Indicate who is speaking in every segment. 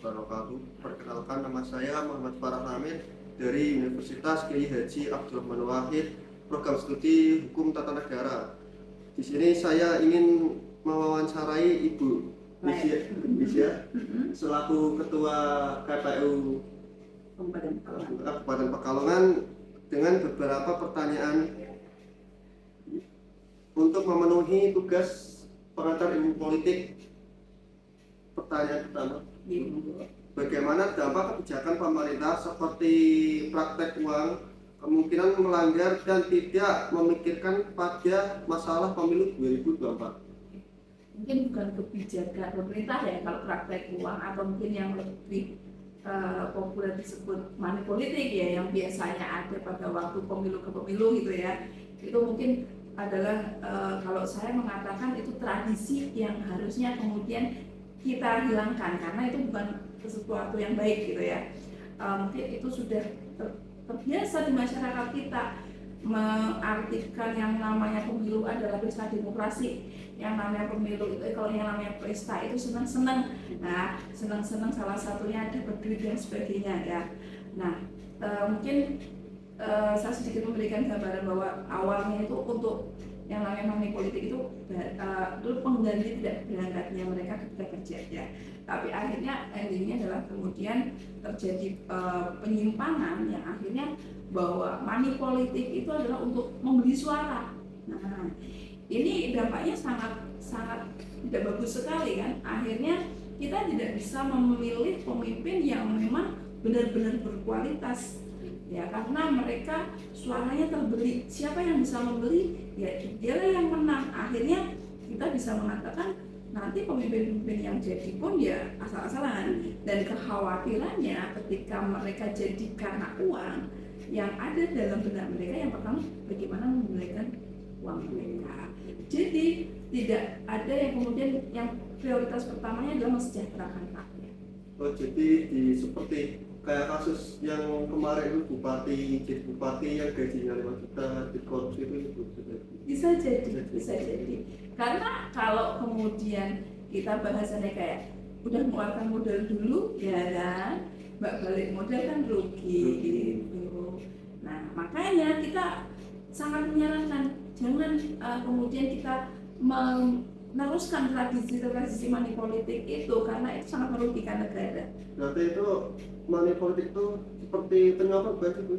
Speaker 1: wabarakatuh. Perkenalkan, nama saya Muhammad Farah Hamid dari Universitas Kiai Haji Abdurrahman Wahid, program studi Hukum Tata Negara. Di sini saya ingin mewawancarai Ibu Nisya selaku Ketua KPU Kabupaten Pekalongan dengan beberapa pertanyaan untuk memenuhi tugas pengantar ilmu politik. Pertanyaan pertama, bagaimana dampak kebijakan pemerintah seperti praktek uang kemungkinan melanggar dan tidak memikirkan pada masalah pemilu 2024?
Speaker 2: Mungkin bukan kebijakan pemerintah ya kalau praktek uang, atau mungkin yang lebih populer disebut money politik ya, yang biasanya ada pada waktu pemilu ke pemilu gitu ya. Itu mungkin adalah kalau saya mengatakan itu tradisi yang harusnya kemudian kita hilangkan, karena itu bukan sesuatu yang baik gitu ya. Mungkin itu sudah terbiasa di masyarakat kita mengartikan yang namanya pemilu adalah pesta demokrasi. Yang namanya pemilu itu, kalau yang namanya pesta itu senang-senang. Nah, senang-senang salah satunya ada berduit dan sebagainya ya. Nah, mungkin saya sedikit memberikan gambaran bahwa awalnya itu untuk yang namanya money politik itu pengganti tidak berangkatnya mereka ketika kerja ya. Tapi akhirnya endingnya adalah kemudian terjadi penyimpangan yang akhirnya bahwa money politik itu adalah untuk membeli suara. Nah, ini dampaknya sangat tidak bagus sekali kan. Akhirnya kita tidak bisa memilih pemimpin yang memang benar-benar berkualitas. Ya, karena mereka suaranya terbeli. Siapa yang bisa membeli? Ya, dialah yang menang. Akhirnya kita bisa mengatakan nanti pemimpin-pemimpin yang jadi pun ya asal-asalan. Dan kekhawatirannya ketika mereka jadi karena uang, yang ada dalam benak mereka yang pertama bagaimana menggunakan uang mereka. Jadi tidak ada yang kemudian yang prioritas pertamanya adalah mensejahterakan rakyat.
Speaker 1: Oh, jadi seperti kayak kasus yang kemarin itu jadi bupati yang gajinya 5 juta dikorupsi itu
Speaker 2: bisa jadi karena kalau kemudian kita bahasannya kayak udah mengeluarkan modal dulu ya kan, balik modal kan rugi gitu. Nah, makanya kita sangat menyarankan jangan kemudian kita meneruskan tradisi money politik itu, karena itu sangat merugikan negara.
Speaker 1: Berarti itu money politik itu seperti penyuapan berarti Bu?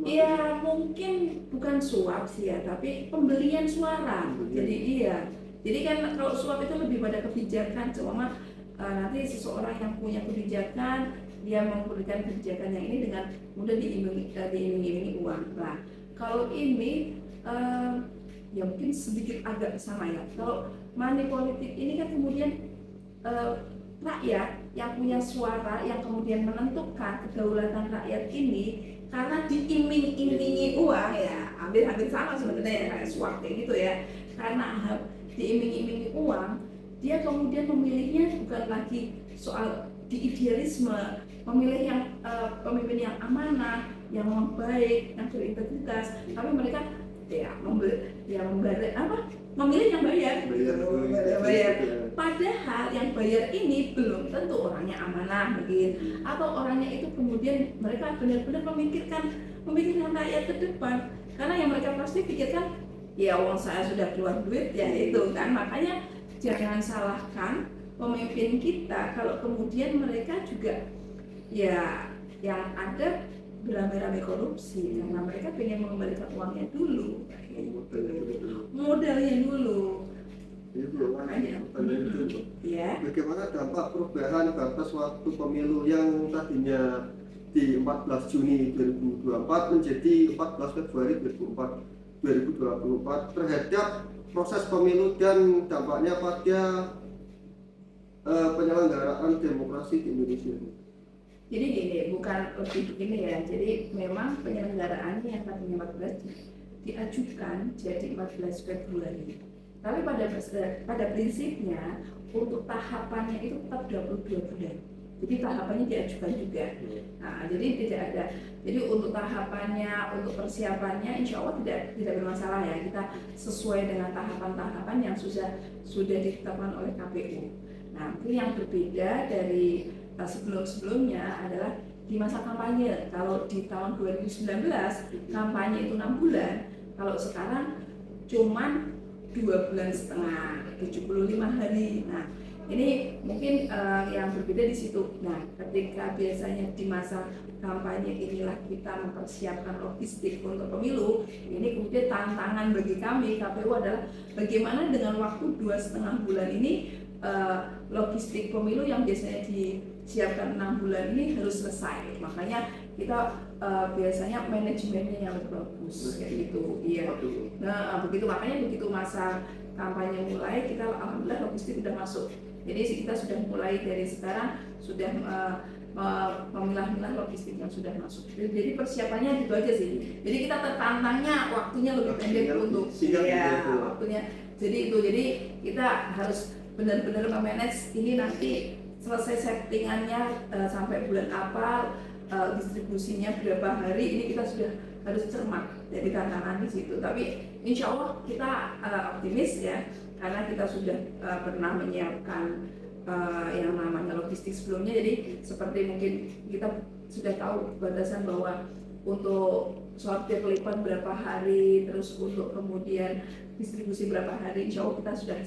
Speaker 2: Iya, mungkin bukan suap sih ya, tapi pembelian suara. Jadi iya. Jadi kan kalau suap itu lebih pada kebijakan, cuma nanti seseorang yang punya kebijakan dia memberikan kebijakan yang ini dengan mudah diiming-imingi uang. Nah, kalau ini ya mungkin sedikit agak sama ya. Kalau money politik ini kan kemudian rakyat yang punya suara yang kemudian menentukan kedaulatan rakyat ini karena diiming-imingi uang ya, hampir sama sebenarnya ya, kayak suap kayak gitu ya. Karena diiming-imingi uang, dia kemudian memilihnya bukan lagi soal diidealisme, memilih yang pemimpin yang amanah, yang baik, yang berintegritas, tapi mereka memilih yang bayar. Padahal yang bayar ini belum tentu orangnya amanah mungkin, atau orangnya itu kemudian mereka benar-benar memikirkan rakyat ke depan, karena yang mereka pasti pikirkan ya uang saya sudah keluar duit ya itu kan. Makanya jangan salahkan pemimpin kita kalau kemudian mereka juga ya yang ada beramai-ramai korupsi, karena mereka pengen mengembalikan uangnya dulu, modalnya dulu.
Speaker 1: Bagaimana dampak perubahan batas waktu pemilu yang tadinya di 14 Juni 2024 menjadi 14 Februari 2024 terhadap proses pemilu dan dampaknya pada penyelenggaraan demokrasi di Indonesia?
Speaker 2: Jadi gini, bukan lebih begini ya. Jadi memang penyelenggaraannya yang tadinya 14 diajukan jadi 14 Februari. Tapi pada prinsipnya untuk tahapannya itu tetap 22 bulan. Jadi tahapannya diajukan juga. Nah, jadi tidak ada. Jadi untuk tahapannya, untuk persiapannya, insya Allah tidak bermasalah ya. Kita sesuai dengan tahapan-tahapan yang sudah ditetapkan oleh KPU. Nah, mungkin yang berbeda dari sebelum-sebelumnya adalah di masa kampanye. Kalau di tahun 2019 kampanye itu 6 bulan, kalau sekarang cuman 2,5 bulan, 75 hari. Nah, ini mungkin yang berbeda di situ. Nah, ketika biasanya di masa kampanye inilah kita mempersiapkan logistik untuk pemilu, ini kemudian tantangan bagi kami KPU adalah bagaimana dengan waktu 2,5 bulan ini logistik pemilu yang biasanya disiapkan 6 bulan ini harus selesai. Makanya kita biasanya manajemennya yang lebih bagus kayak gitu. Iya. Nah, makanya begitu masa kampanye mulai, kita alhamdulillah logistik sudah masuk. Jadi kita sudah mulai dari sekarang sudah memilah-milah logistik yang sudah masuk. Jadi persiapannya gitu aja sih. Jadi kita tertantangnya waktunya lebih pendek untuk waktunya. Jadi kita harus benar-benar memanage ini nanti selesai settingannya sampai bulan apa, distribusinya berapa hari, ini kita sudah harus cermat. Jadi tantangan di situ. Tapi insya Allah kita optimis ya, karena kita sudah pernah menyiapkan yang namanya logistik sebelumnya. Jadi seperti mungkin kita sudah tahu batasan bahwa untuk sortir lipat berapa hari, terus untuk kemudian distribusi berapa hari, insya Allah kita sudah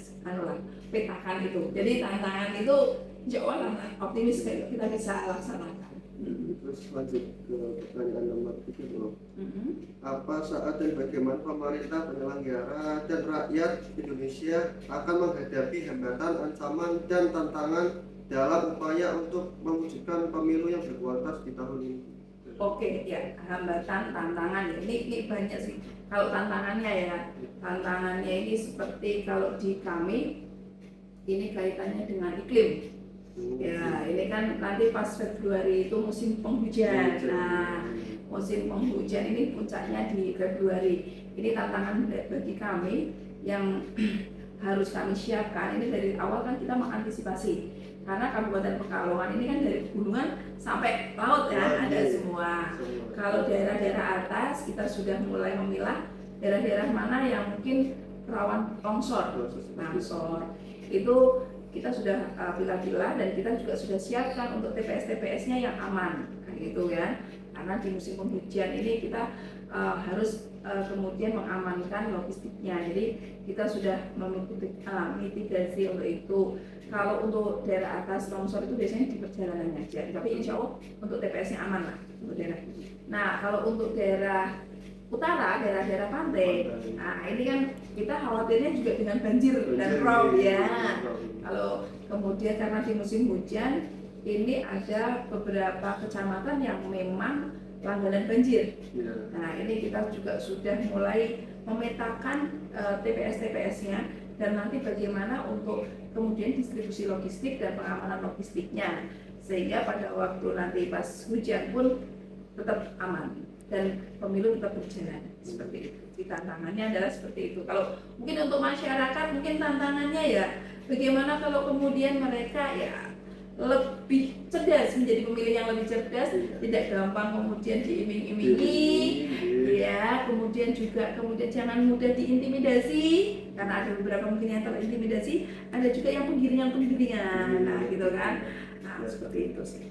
Speaker 2: petakan itu. Jadi tantangan itu insya Allah optimis kita bisa laksanakan.
Speaker 1: Terus lanjut ke pertanyaan nomor 7. Apa saat dan bagaimana pemerintah, penyelenggara, dan rakyat Indonesia akan menghadapi hambatan, ancaman, dan tantangan dalam upaya untuk mewujudkan pemilu yang berkualitas di tahun ini?
Speaker 2: Oke, ya, hambatan, tantangan ini banyak sih. Kalau tantangannya ini seperti kalau di kami ini kaitannya dengan iklim. Ya, ini kan nanti pas Februari itu musim penghujan. Nah, musim penghujan ini puncaknya di Februari. Ini tantangan bagi kami yang harus kami siapkan. Ini dari awal kan kita mengantisipasi. Karena Kabupaten Pekalongan ini kan dari pegunungan sampai laut ya, ada semua. Kalau daerah-daerah atas kita sudah mulai memilah daerah-daerah mana yang mungkin rawan longsor. Itu kita sudah pilah-pilah dan kita juga sudah siapkan untuk TPS-TPS-nya yang aman, gitu ya. Karena di musim penghujan ini kita harus kemudian mengamankan logistiknya. Jadi kita sudah mitigasi untuk itu. Kalau untuk daerah atas longsor itu biasanya di perjalanan aja. Tapi insya Allah untuk TPS-nya aman lah untuk daerah. Nah, kalau untuk daerah utara, daerah-daerah pantai, nah ini kan kita khawatirnya juga dengan banjir dan rob ya. Kalau kemudian karena di musim hujan ini ada beberapa kecamatan yang memang langganan banjir. Nah, ini kita juga sudah mulai memetakan TPS-TPS-nya dan nanti bagaimana untuk kemudian distribusi logistik dan pengamanan logistiknya, sehingga pada waktu nanti pas hujan pun tetap aman dan pemilu tetap berjalan seperti itu. Tantangannya adalah seperti itu. Kalau mungkin untuk masyarakat mungkin tantangannya ya bagaimana kalau kemudian mereka ya lebih cerdas, menjadi pemilih yang lebih cerdas, tidak gampang kemudian diiming-imingi ya, kemudian jangan mudah diintimidasi karena ada beberapa mungkin yang terintimidasi, ada juga yang penggiringan, nah gitu kan. Nah, seperti itu sih.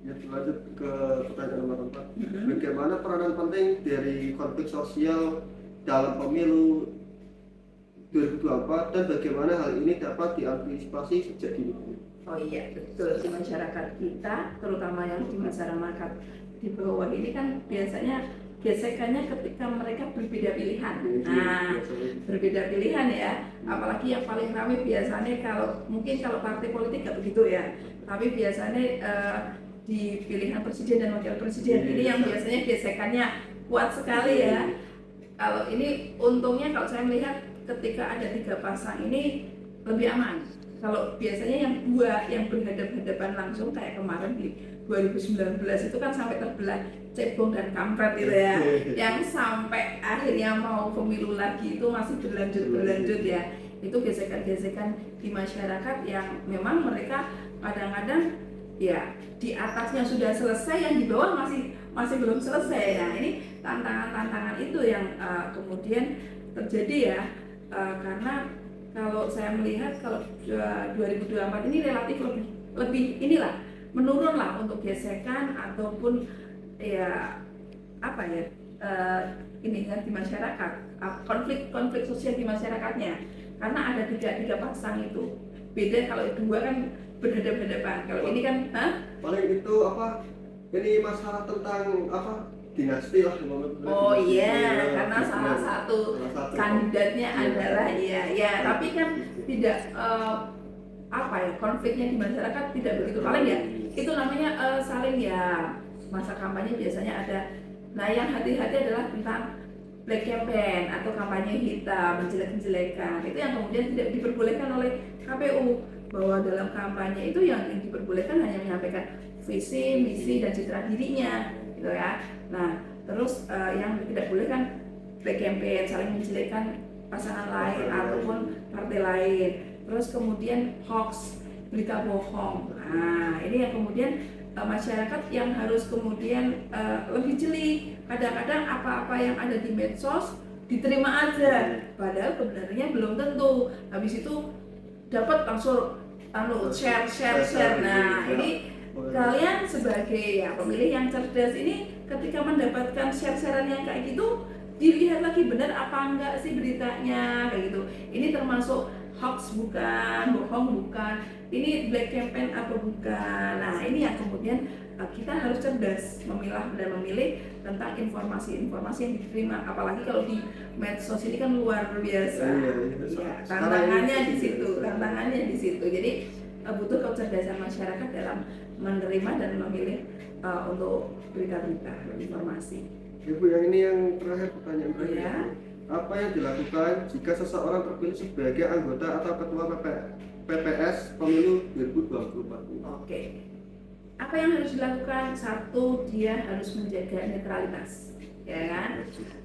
Speaker 1: Ya, lanjut ke pertanyaan nomor 4. Bagaimana peranan penting dari konflik sosial dalam pemilu 2024 dan bagaimana hal ini dapat diantisipasi sejak dini?
Speaker 2: Oh iya, betul. Di masyarakat kita, terutama yang di masyarakat di bawah ini kan biasanya gesekannya ketika mereka berbeda pilihan. Nah, berbeda pilihan ya. Apalagi yang paling ramai biasanya kalau partai politik nggak begitu ya. Tapi biasanya di pilihan presiden dan wakil presiden ini yang biasanya gesekannya kuat sekali ya. Kalau ini untungnya kalau saya melihat ketika ada 3 pasang ini lebih aman. Kalau biasanya yang 2 yang berhadapan langsung kayak kemarin di 2019 itu kan sampai terbelah cebong dan kampret gitu ya. Yang sampai akhirnya mau pemilu lagi itu masih berlanjut ya. Itu gesekan-gesekan di masyarakat yang memang mereka kadang-kadang ya di atasnya sudah selesai, yang di bawah masih belum selesai. Nah, ini tantangan itu yang kemudian terjadi ya, karena kalau saya melihat kalau 2024 ini relatif lebih menurun lah untuk gesekan ataupun ya apa ya ini kan di masyarakat, konflik sosial di masyarakatnya, karena ada tiga pasang itu. Beda kalau dua kan berhadapan-hadapan, kalau ini kan
Speaker 1: paling itu apa, ini masalah tentang apa, dinasti lah.
Speaker 2: Oh iya, karena
Speaker 1: Dinasti.
Speaker 2: salah satu kandidatnya adalah ya tapi kan tidak apa ya, konfliknya di masyarakat tidak begitu, paling ya itu namanya saling ya, masa kampanye biasanya ada. Nah yang hati-hati adalah tentang black campaign atau kampanye hitam, menjelek-jelekan, itu yang kemudian tidak diperbolehkan oleh KPU, bahwa dalam kampanye itu yang diperbolehkan hanya menyampaikan visi, misi, dan citra dirinya gitu ya. Nah terus yang tidak boleh kan black campaign, saling menjelekkan pasangan lain ataupun partai lain. Terus kemudian hoax, berita bohong. Nah ini yang kemudian masyarakat yang harus kemudian lebih jeli. Kadang-kadang apa-apa yang ada di medsos diterima aja, padahal kebenarannya belum tentu. Habis itu dapat langsung share. Nah ini kalian sebagai ya pemilih yang cerdas ini, ketika mendapatkan share-sharean yang kayak gitu, dilihat lagi benar apa enggak sih beritanya kayak gitu. Ini termasuk hoax bukan, bohong bukan, ini black campaign atau bukan. Nah ini yang kemudian kita harus cerdas memilah dan memilih tentang informasi-informasi yang diterima, apalagi kalau di medsos ini kan luar biasa. Ya, tantangannya di situ. Jadi butuh kecerdasan masyarakat dalam menerima dan memilih untuk berita-berita, informasi.
Speaker 1: Ibu, yang ini yang terakhir, pertanyaan terakhir.
Speaker 2: Ya.
Speaker 1: Apa yang dilakukan jika seseorang terpilih sebagai anggota atau ketua PPS pemilu 2024?
Speaker 2: Oke. Apa yang harus dilakukan? Satu, dia harus menjaga netralitas, ya kan?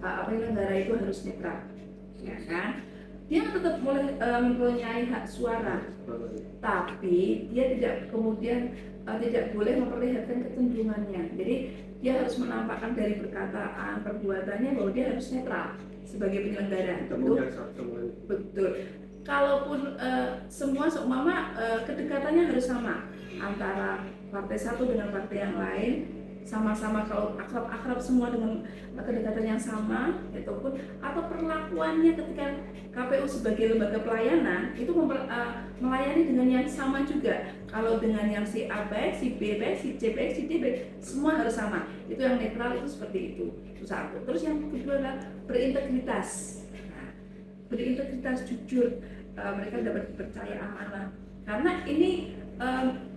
Speaker 2: Penyelenggara itu harus netral, ya kan? Dia tetap boleh mempunyai hak suara, tapi dia tidak kemudian tidak boleh memperlihatkan kecenderungannya. Jadi dia harus menampakkan dari perkataan, perbuatannya bahwa dia harus netral sebagai penyelenggara. Betul. Kalaupun semua seumpama kedekatannya harus sama antara partai satu dengan partai yang lain, sama-sama kalau akrab semua dengan kedekatan yang sama, ataupun atau perlakuannya ketika KPU sebagai lembaga pelayanan itu melayani dengan yang sama juga. Kalau dengan yang si A baik, si B baik, si C baik, si D baik, semua harus sama. Itu yang netral itu seperti itu. Itu satu. Terus yang kedua adalah berintegritas. Berintegritas, jujur, mereka dapat dipercaya amanah. Karena ini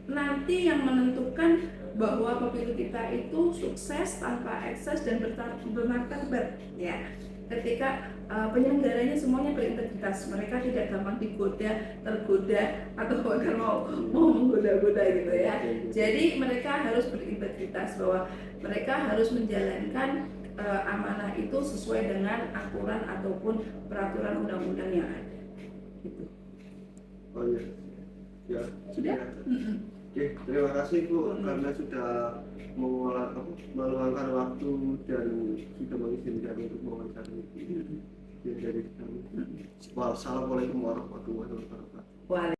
Speaker 2: nanti yang menentukan bahwa pemilu kita itu sukses tanpa ekses dan bermartabat, ya. Ketika penyelenggaranya semuanya berintegritas, mereka tidak gampang tergoda atau bahkan mau menggoda-goda gitu ya. Jadi mereka harus berintegritas, bahwa mereka harus menjalankan amanah itu sesuai dengan aturan ataupun peraturan undang-undang yang ada. Gitu.
Speaker 1: Oh iya. Ya,
Speaker 2: sudah.
Speaker 1: Oke, terima kasih Bu karena sudah meluangkan waktu dan sudah mengizinkan untuk mewawancara ini. Jadi kami. Wassalamualaikum warahmatullahi wabarakatuh.